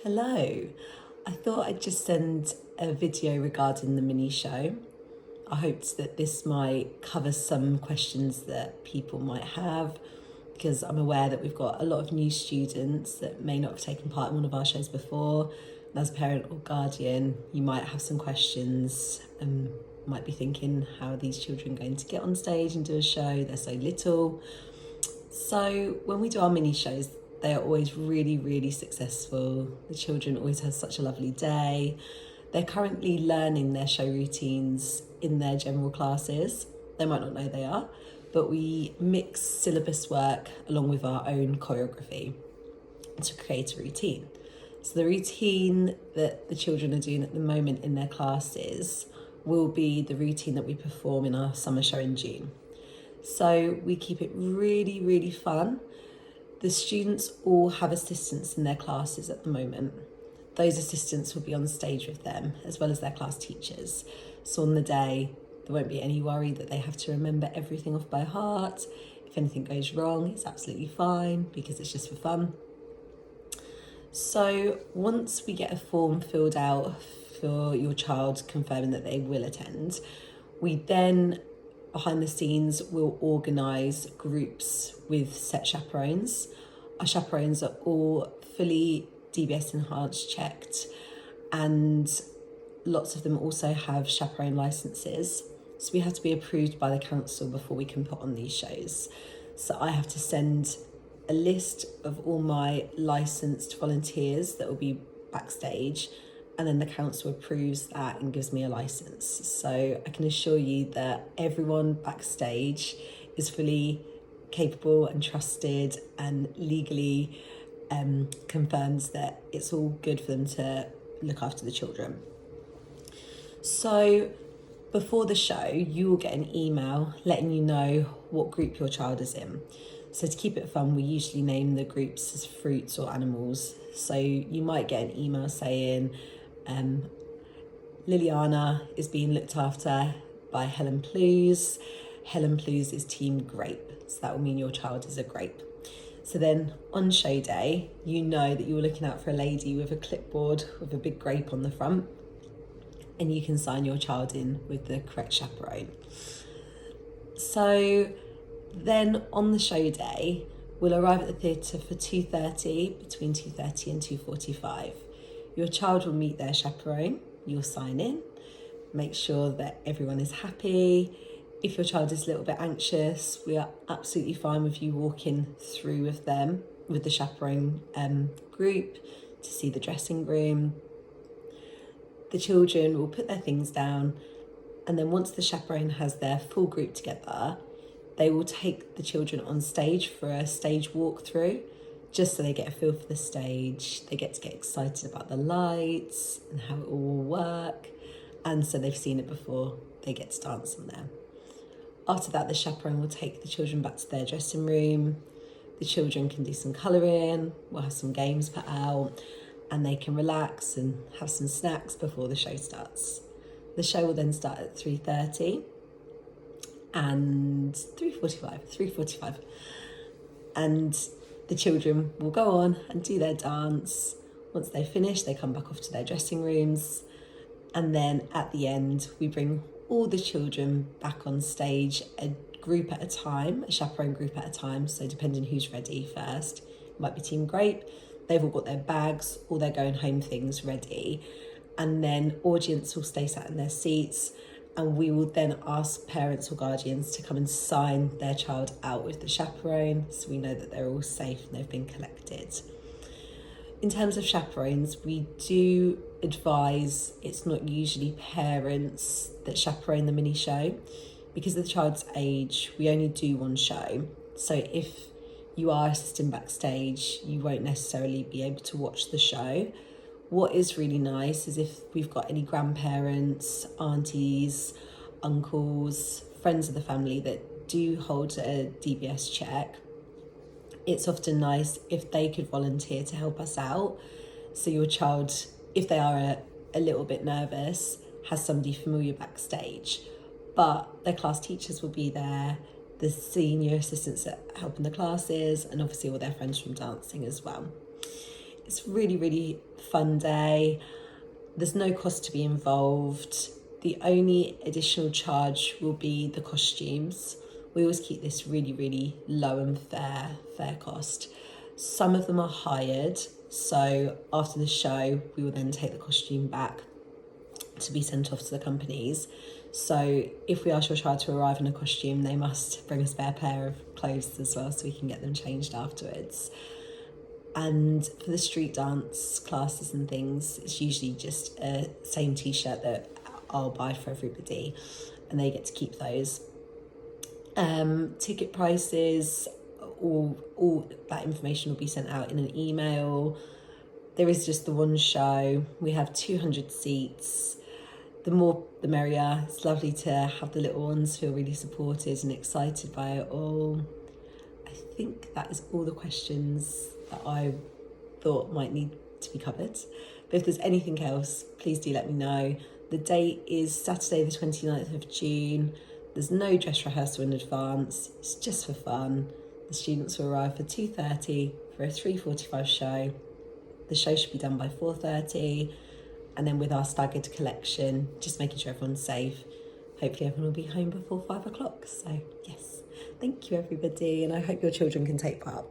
Hello, I thought I'd just send a video regarding the mini show. I hoped that this might cover some questions that people might have, because I'm aware that we've got a lot of new students that may not have taken part in one of our shows before. And as a parent or guardian, you might have some questions and might be thinking, how are these children going to get on stage and do a show? They're so little. So when we do our mini shows, they are always really, really successful. The children always have such a lovely day. They're currently learning their show routines in their general classes. They might not know they are, but we mix syllabus work along with our own choreography to create a routine. So the routine that the children are doing at the moment in their classes will be the routine that we perform in our summer show in June. So we keep it really, really fun. The students all have assistants in their classes at the moment. Those assistants will be on stage with them, as well as their class teachers. So on the day, there won't be any worry that they have to remember everything off by heart. If anything goes wrong, it's absolutely fine because it's just for fun. So once we get a form filled out for your child confirming that they will attend, we then, behind the scenes, we'll organise groups with set chaperones. Our chaperones are all fully DBS enhanced checked, and lots of them also have chaperone licences. So we have to be approved by the council before we can put on these shows. So I have to send a list of all my licensed volunteers that will be backstage, and then the council approves that and gives me a license. So I can assure you that everyone backstage is fully capable and trusted and legally confirms that it's all good for them to look after the children. So before the show, you will get an email letting you know what group your child is in. So to keep it fun, we usually name the groups as fruits or animals. So you might get an email saying, Liliana is being looked after by Helen Plews. Helen Plews is team grape. So that will mean your child is a grape. So then on show day, you know that you're looking out for a lady with a clipboard with a big grape on the front, and you can sign your child in with the correct chaperone. So then on the show day, we'll arrive at the theatre for 2:30, between 2:30 and 2:45. Your child will meet their chaperone, you'll sign in, make sure that everyone is happy. If your child is a little bit anxious, we are absolutely fine with you walking through with them, with the chaperone group, to see the dressing room. The children will put their things down, and then once the chaperone has their full group together, they will take the children on stage for a stage walkthrough, just so they get a feel for the stage. They get to get excited about the lights and how it all will work, and so they've seen it before, they get to dance on there. After that, the chaperone will take the children back to their dressing room. The children can do some colouring, we'll have some games put out, and they can relax and have some snacks before the show starts. The show will then start at 3:30 and 3:45, and the children will go on and do their dance. Once they finish, they come back off to their dressing rooms, and then at the end, we bring all the children back on stage, a group at a time, a chaperone group at a time. So depending who's ready first, it might be Team Grape. They've all got their bags, all their going home things ready. And then audience will stay sat in their seats, and we will then ask parents or guardians to come and sign their child out with the chaperone, so we know that they're all safe and they've been collected. In terms of chaperones, we do advise it's not usually parents that chaperone the mini show. Because of the child's age, we only do one show. So if you are assisting backstage, you won't necessarily be able to watch the show. What is really nice is if we've got any grandparents, aunties, uncles, friends of the family that do hold a DBS check, it's often nice if they could volunteer to help us out. So your child, if they are a little bit nervous, has somebody familiar backstage. But their class teachers will be there, the senior assistants that help in the classes, and obviously all their friends from dancing as well. It's really, really fun day. There's no cost to be involved. The only additional charge will be the costumes. We always keep this really, really low and fair cost. Some of them are hired, so after the show, we will then take the costume back to be sent off to the companies. So if we ask your child to arrive in a costume, they must bring a spare pair of clothes as well so we can get them changed afterwards. And for the street dance classes and things, it's usually just a same t-shirt that I'll buy for everybody, and they get to keep those. Ticket prices, all that information will be sent out in an email. There is just the one show. We have 200 seats. The more the merrier. It's lovely to have the little ones feel really supported and excited by it all. I think that is all the questions that I thought might need to be covered. But if there's anything else, please do let me know. The date is Saturday the 29th of June. There's no dress rehearsal in advance. It's just for fun. The students will arrive for 2:30 for a 3:45 show. The show should be done by 4:30. And then with our staggered collection, just making sure everyone's safe. Hopefully everyone will be home before 5 o'clock. So yes, thank you everybody. And I hope your children can take part.